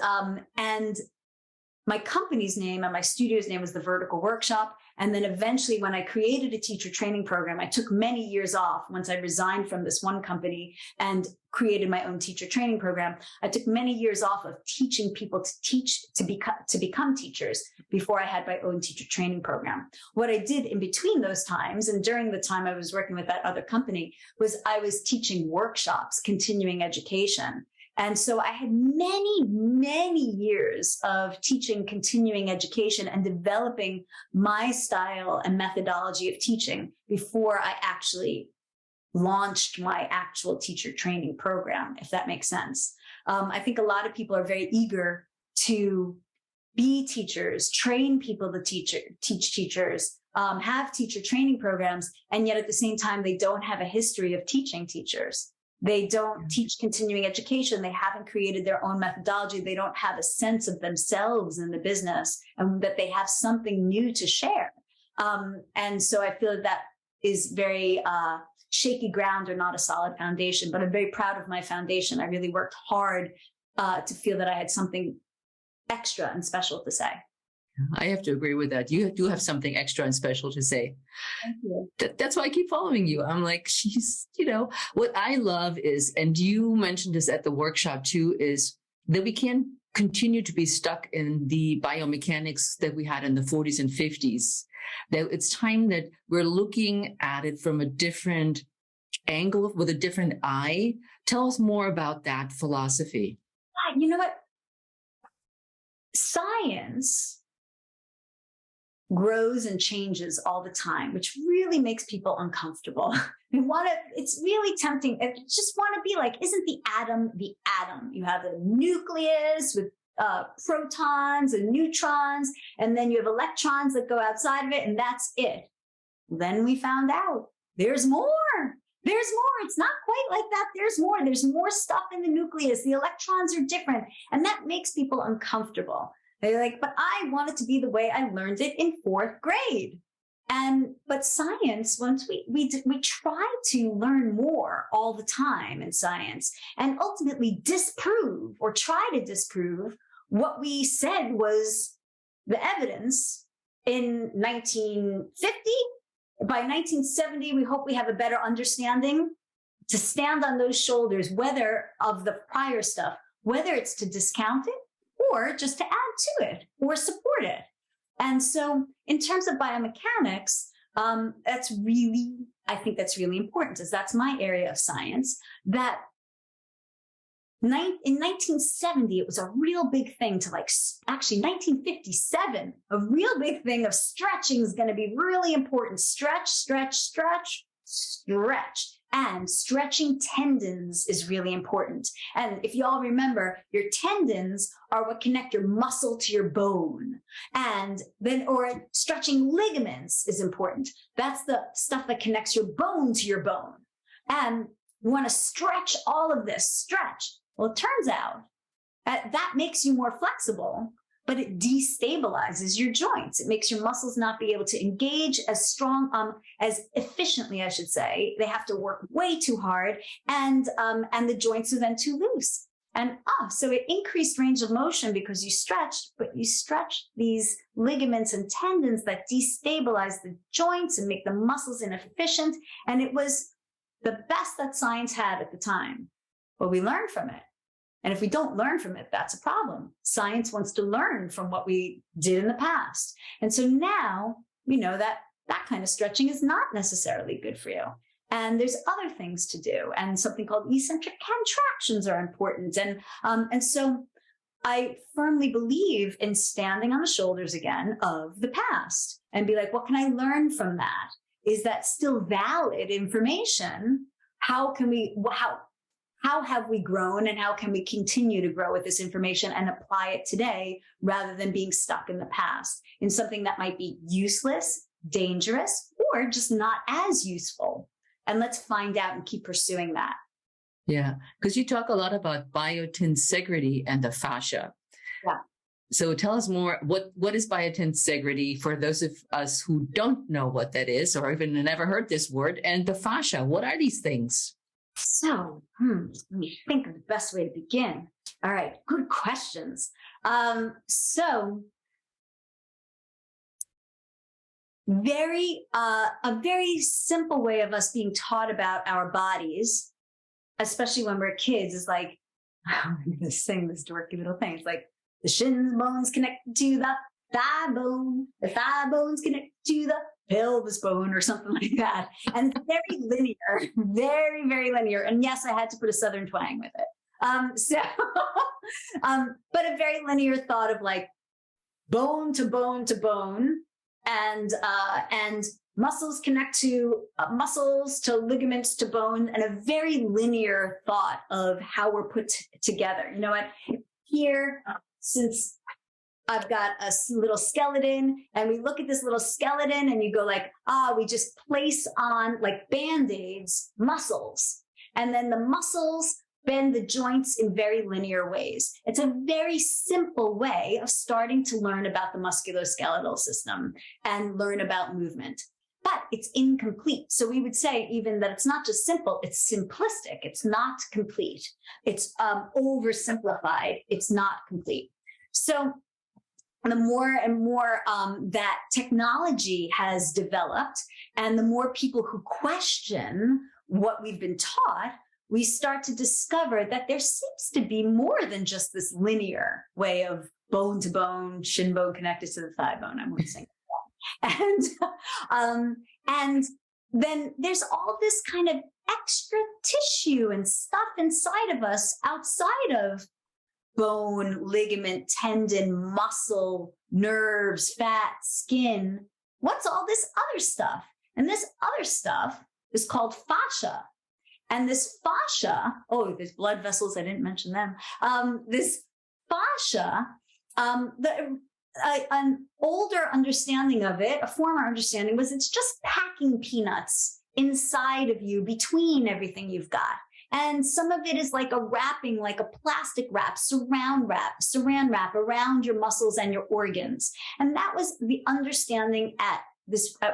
my company's name and my studio's name was the Vertical Workshop. And then eventually when I created a teacher training program, I took many years off once I resigned from this one company and created my own teacher training program. I took many years off of teaching people to become teachers before I had my own teacher training program. What I did in between those times and during the time I was working with that other company was I was teaching workshops, continuing education. And so I had many, many years of teaching continuing education and developing my style and methodology of teaching before I actually launched my actual teacher training program, if that makes sense. I think a lot of people are very eager to be teachers, train people to teach teachers, have teacher training programs, and yet at the same time, they don't have a history of teaching teachers. They don't teach continuing education. They haven't created their own methodology. They don't have a sense of themselves in the business and that they have something new to share. And so I feel that is very shaky ground or not a solid foundation, but I'm very proud of my foundation. I really worked hard to feel that I had something extra and special to say. I have to agree with that. You do have something extra and special to say. Thank you. That's why I keep following you. I'm like, she's, what I love is, and you mentioned this at the workshop too, is that we can't continue to be stuck in the biomechanics that we had in the 40s and 50s. That it's time that we're looking at it from a different angle with a different eye. Tell us more about that philosophy. You know what? Science grows and changes all the time, which really makes people uncomfortable. It's really tempting. I just want to be like, isn't the atom the atom? You have a nucleus with protons and neutrons, and then you have electrons that go outside of it, and that's it. Then we found out there's more. There's more. It's not quite like that. There's more. There's more stuff in the nucleus. The electrons are different, and that makes people uncomfortable. They're like, but I want it to be the way I learned it in 4th grade. But science, once we try to learn more all the time in science and ultimately disprove or try to disprove what we said was the evidence in 1950. By 1970, we hope we have a better understanding to stand on those shoulders, whether of the prior stuff, whether it's to discount it or just to add to it or support it. And so in terms of biomechanics, I think that's really important, as that's my area of science, that in 1970, it was a real big thing to actually 1957, a real big thing of stretching is going to be really important. Stretch, stretch, stretch, stretch. And stretching tendons is really important. And if you all remember, your tendons are what connect your muscle to your bone. Or stretching ligaments is important. That's the stuff that connects your bone to your bone. And you want to stretch all of this, stretch. Well, it turns out that makes you more flexible, but it destabilizes your joints. It makes your muscles not be able to engage as as efficiently, I should say. They have to work way too hard, and the joints are then too loose. So it increased range of motion because you stretched, but you stretch these ligaments and tendons that destabilize the joints and make the muscles inefficient. And it was the best that science had at the time. But we learned from it. And if we don't learn from it, that's a problem. Science wants to learn from what we did in the past. And so now we know that that kind of stretching is not necessarily good for you. And there's other things to do. And something called eccentric contractions are important. And so I firmly believe in standing on the shoulders again of the past and be like, what can I learn from that? Is that still valid information? How have we grown, and how can we continue to grow with this information and apply it today rather than being stuck in the past in something that might be useless, dangerous, or just not as useful? And let's find out and keep pursuing that. Yeah, because you talk a lot about biotensegrity and the fascia. Yeah. So tell us more, what is biotensegrity for those of us who don't know what that is or even never heard this word, and the fascia, what are these things? So, let me think of the best way to begin. All right, good questions. A very simple way of us being taught about our bodies, especially when we're kids, is like, I'm going to sing this dorky little thing. It's like the shin bones connect to the thigh bone, the thigh bones connect to the pelvis bone, or something like that. And it's very linear, very, very linear. And yes, I had to put a Southern twang with it. So, but a very linear thought of like bone to bone to bone, and muscles connect to muscles, to ligaments, to bone, and a very linear thought of how we're put together. You know what? Here, since I've got a little skeleton, and we look at this little skeleton and you go like, we just place on like Band-Aids, muscles. And then the muscles bend the joints in very linear ways. It's a very simple way of starting to learn about the musculoskeletal system and learn about movement. But it's incomplete. So we would say even that it's not just simple, it's simplistic. It's not complete. It's oversimplified. It's not complete. So the more and more that technology has developed, and the more people who question what we've been taught, we start to discover that there seems to be more than just this linear way of bone to bone, shin bone connected to the thigh bone. I'm saying that. And then there's all this kind of extra tissue and stuff inside of us outside of bone, ligament, tendon, muscle, nerves, fat, skin. What's all this other stuff? And this other stuff is called fascia. And this fascia, there's blood vessels, I didn't mention them. This fascia, an older understanding of it, a former understanding, was it's just packing peanuts inside of you between everything you've got. And some of it is like a wrapping, like a plastic wrap, saran wrap around your muscles and your organs. And that was the understanding at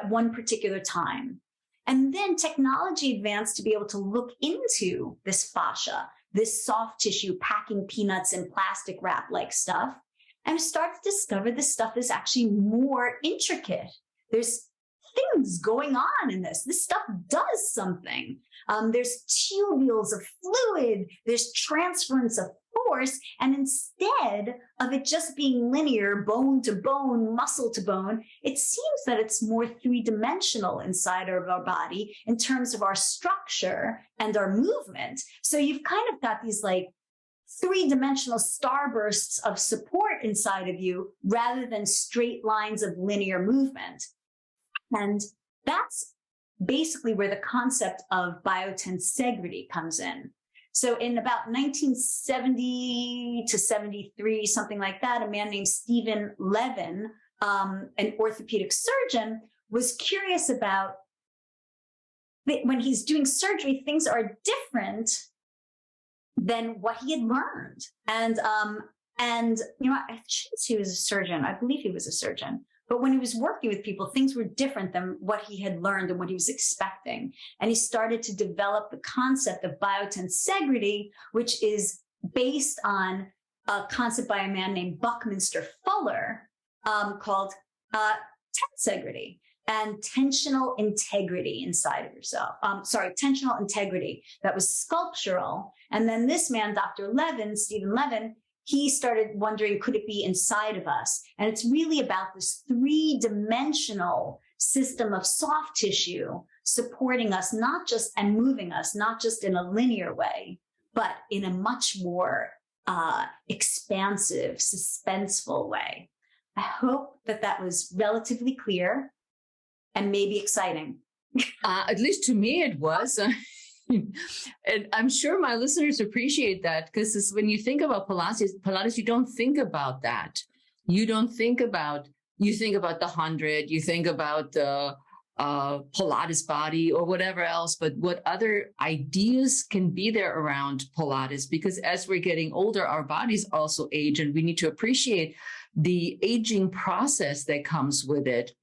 one particular time. And then technology advanced to be able to look into this fascia, this soft tissue packing peanuts and plastic wrap like stuff, and start to discover this stuff is actually more intricate. There's things going on in this. This stuff does something. There's tubules of fluid. There's transference of force. And instead of it just being linear, bone to bone, muscle to bone, it seems that it's more three-dimensional inside of our body in terms of our structure and our movement. So you've kind of got these like three-dimensional starbursts of support inside of you rather than straight lines of linear movement. And that's basically where the concept of biotensegrity comes in. So in about 1970 to 73, something like that, a man named Stephen Levin, an orthopedic surgeon, was curious about when he's doing surgery, things are different than what he had learned. And you know, I shouldn't say he was a surgeon. I believe he was a surgeon. But when he was working with people, things were different than what he had learned and what he was expecting. And he started to develop the concept of biotensegrity, which is based on a concept by a man named Buckminster Fuller called tensegrity and tensional integrity inside of yourself. Tensional integrity that was sculptural. And then this man, Dr. Levin, Stephen Levin, he started wondering, could it be inside of us? And it's really about this three-dimensional system of soft tissue supporting us, and moving us, not just in a linear way, but in a much more expansive, suspenseful way. I hope that was relatively clear and maybe exciting. At least to me, it was. And I'm sure my listeners appreciate that, because when you think about Pilates, you don't think about that. You think about the 100, you think about the Pilates body or whatever else, but what other ideas can be there around Pilates? Because as we're getting older, our bodies also age, and we need to appreciate the aging process that comes with it.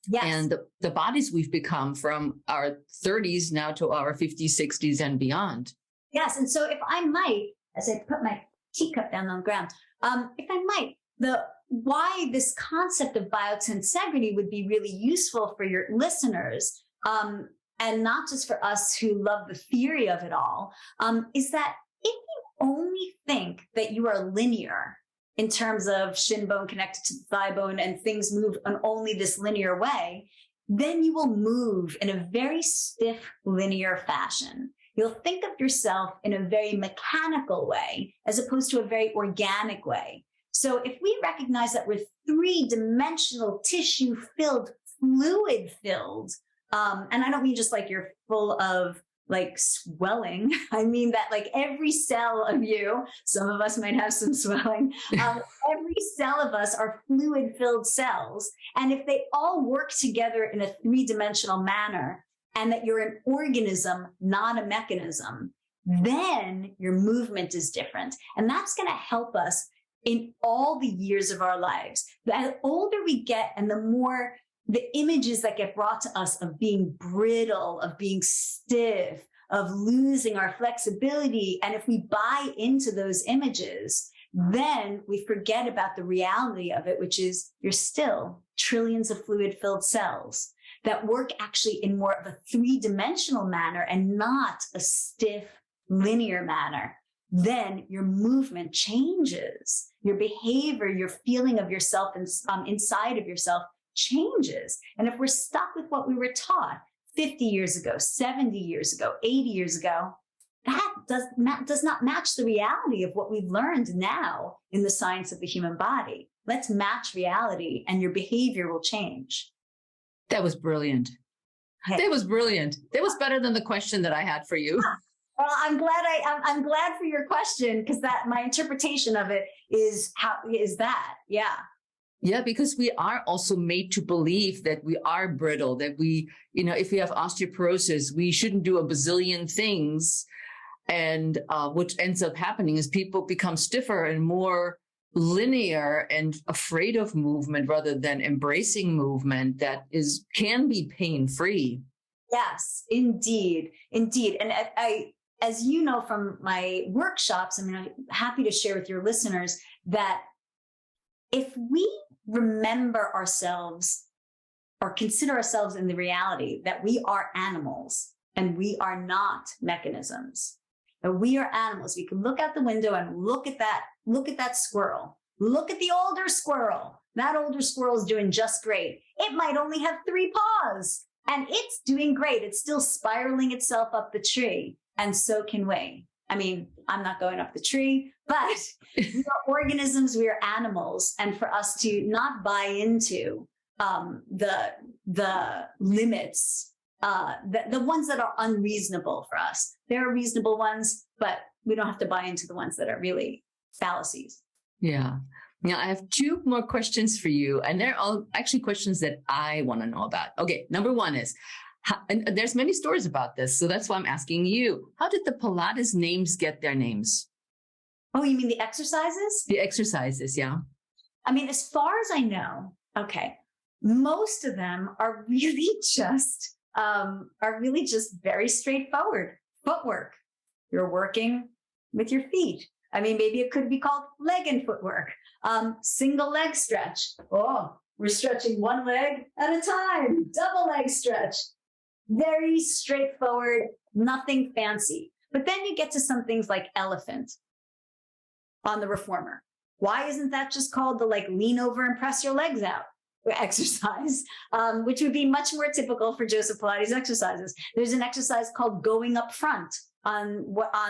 Yes. And the bodies we've become from our 30s now to our 50s, 60s, and beyond. Yes. And so if I might, as I put my teacup down on the ground, if I might, why this concept of biotensegrity would be really useful for your listeners, and not just for us who love the theory of it all, is that if you only think that you are linear in terms of shin bone connected to the thigh bone and things move in only this linear way, then you will move in a very stiff linear fashion. You'll think of yourself in a very mechanical way as opposed to a very organic way. So if we recognize that we're three-dimensional, tissue-filled, fluid-filled, and I don't mean just like you're full of like swelling. I mean that like every cell of you, some of us might have some swelling, every cell of us are fluid-filled cells. And if they all work together in a three-dimensional manner, and that you're an organism, not a mechanism, then your movement is different. And that's going to help us in all the years of our lives. The older we get and the more the images that get brought to us of being brittle, of being stiff, of losing our flexibility. And if we buy into those images, then we forget about the reality of it, which is you're still trillions of fluid-filled cells that work actually in more of a three-dimensional manner and not a stiff, linear manner. Then your movement changes. Your behavior, your feeling of yourself inside of yourself changes. And if we're stuck with what we were taught 50 years ago, 70 years ago, 80 years ago, that does not match the reality of what we've learned now in the science of the human body. Let's match reality and your behavior will change. That was brilliant. Hey. That was brilliant. That was better than the question that I had for you. Well, I'm glad for your question, because that my interpretation of it is that. Yeah. Yeah, because we are also made to believe that we are brittle, that we, if we have osteoporosis, we shouldn't do a bazillion things. And what ends up happening is people become stiffer and more linear and afraid of movement rather than embracing movement that can be pain-free. Yes, indeed. Indeed. And I, as you know from my workshops, I'm happy to share with your listeners that if we remember ourselves or consider ourselves in the reality that we are animals and we are not mechanisms, that we are animals, we can look out the window and look at that squirrel, look at the older squirrel. That older squirrel is doing just great. It might only have 3 paws and it's doing great. It's still spiraling itself up the tree. And so can we. I mean, I'm not going up the tree, but we are organisms, we are animals. And for us to not buy into the limits, the ones that are unreasonable for us, there are reasonable ones, but we don't have to buy into the ones that are really fallacies. Yeah. Now, I have 2 more questions for you, and they're all actually questions that I want to know about. Okay, number 1 is, and there's many stories about this, so that's why I'm asking you. How did the Pilates names get their names? Oh, you mean the exercises? The exercises, yeah. I mean, as far as I know, okay, most of them are really just very straightforward footwork. You're working with your feet. I mean, maybe it could be called leg and footwork. Single leg stretch. Oh, we're stretching one leg at a time. Double leg stretch. Very straightforward, nothing fancy. But then you get to some things like elephant on the reformer. Why isn't that just called the lean over and press your legs out exercise, which would be much more typical for Joseph Pilates exercises? There's an exercise called going up front on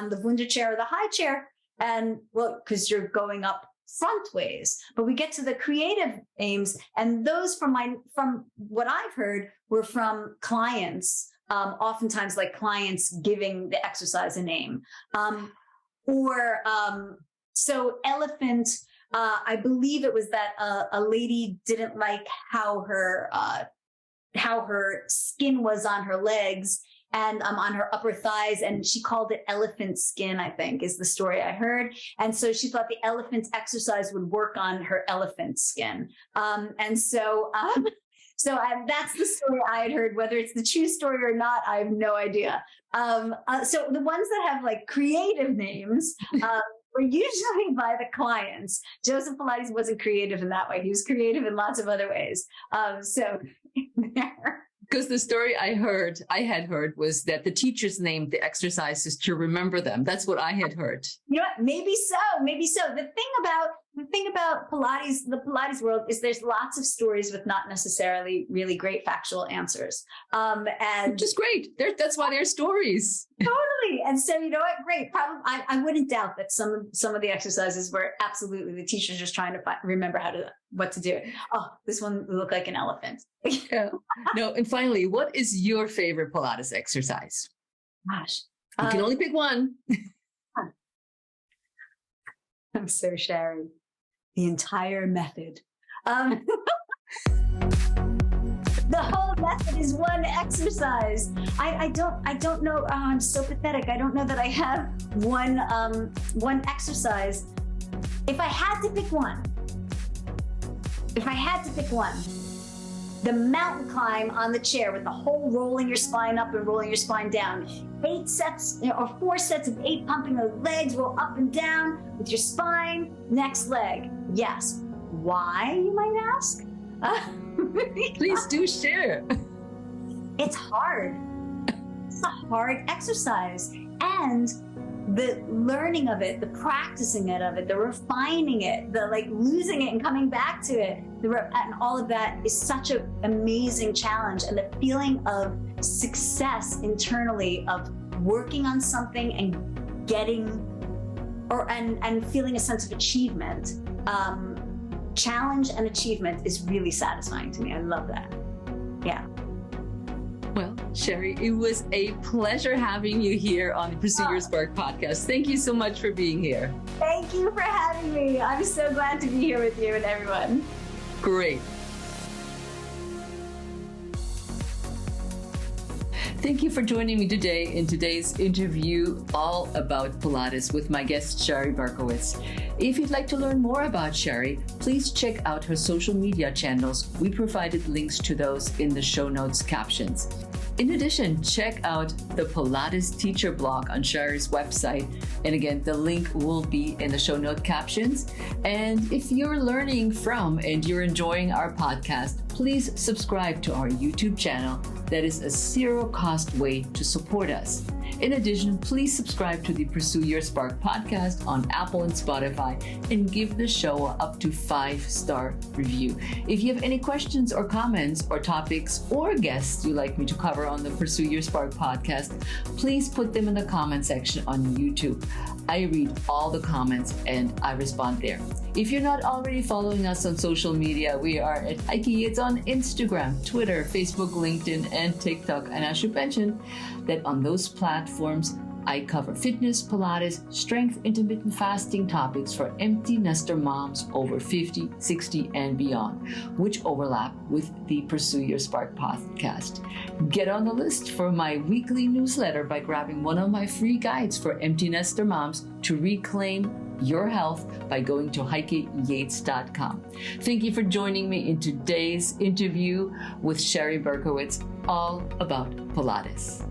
the Wunder chair or the high chair. And well, because you're going up front ways. But we get to the creative aims, and those from what I've heard were from clients, oftentimes like clients giving the exercise a name. So elephant, I believe it was that a lady didn't like how her skin was on her legs and on her upper thighs, and she called it elephant skin, I think, is the story I heard. And so she thought the elephant exercise would work on her elephant skin. That's the story I had heard. Whether it's the true story or not, I have no idea. So the ones that have creative names were usually by the clients. Joseph Pilates wasn't creative in that way. He was creative in lots of other ways. Because the story I had heard was that the teachers named the exercises to remember them. That's what I had heard. You know what? Maybe so. The thing about Pilates, the Pilates world, is there's lots of stories with not necessarily really great factual answers. Which is great. That's why they're stories. Totally. Exactly. And so, you know what? Great. Probably, I wouldn't doubt that some of the exercises were absolutely the teacher's just trying to remember what to do. Oh, this one looked like an elephant. Yeah. No, and finally, what is your favorite Pilates exercise? Gosh. You can only pick one. I'm so Shari. The entire method. The whole method is one exercise. I don't know. Oh, I'm so pathetic. I don't know that I have one exercise. If I had to pick one, the mountain climb on the chair with the whole rolling your spine up and rolling your spine down. 8 sets or 4 sets of 8 pumping those legs, roll up and down with your spine. Next leg. Yes. Why, you might ask? Please do share. It's hard. It's a hard exercise. And the learning of it, the practicing of it, the refining it, the like losing it and coming back to it, and all of that is such an amazing challenge. And the feeling of success internally of working on something and getting and feeling a sense of achievement. Challenge and achievement is really satisfying to me. I love that. Yeah. Well, Shari, it was a pleasure having you here on the Pursue Your Spark podcast. Thank you so much for being here. Thank you for having me. I'm so glad to be here with you and everyone. Great. Thank you for joining me today in today's interview all about Pilates with my guest, Shari Berkowitz. If you'd like to learn more about Shari, please check out her social media channels. We provided links to those in the show notes captions. In addition, check out the Pilates teacher blog on Shari's website. And again, the link will be in the show note captions. And if you're learning from and you're enjoying our podcast, please subscribe to our YouTube channel. That is a zero-cost way to support us. In addition, please subscribe to the Pursue Your Spark podcast on Apple and Spotify and give the show up to 5-star review. If you have any questions or comments or topics or guests you'd like me to cover on the Pursue Your Spark podcast, please put them in the comment section on YouTube. I read all the comments and I respond there. If you're not already following us on social media, we are at Heike. It's on Instagram, Twitter, Facebook, LinkedIn, and TikTok. And I should mention that on those platforms, I cover fitness, Pilates, strength, intermittent fasting topics for empty nester moms over 50, 60, and beyond, which overlap with the Pursue Your Spark podcast. Get on the list for my weekly newsletter by grabbing one of my free guides for empty nester moms to reclaim your health by going to heikeyates.com. Thank you for joining me in today's interview with Shari Berkowitz, all about Pilates.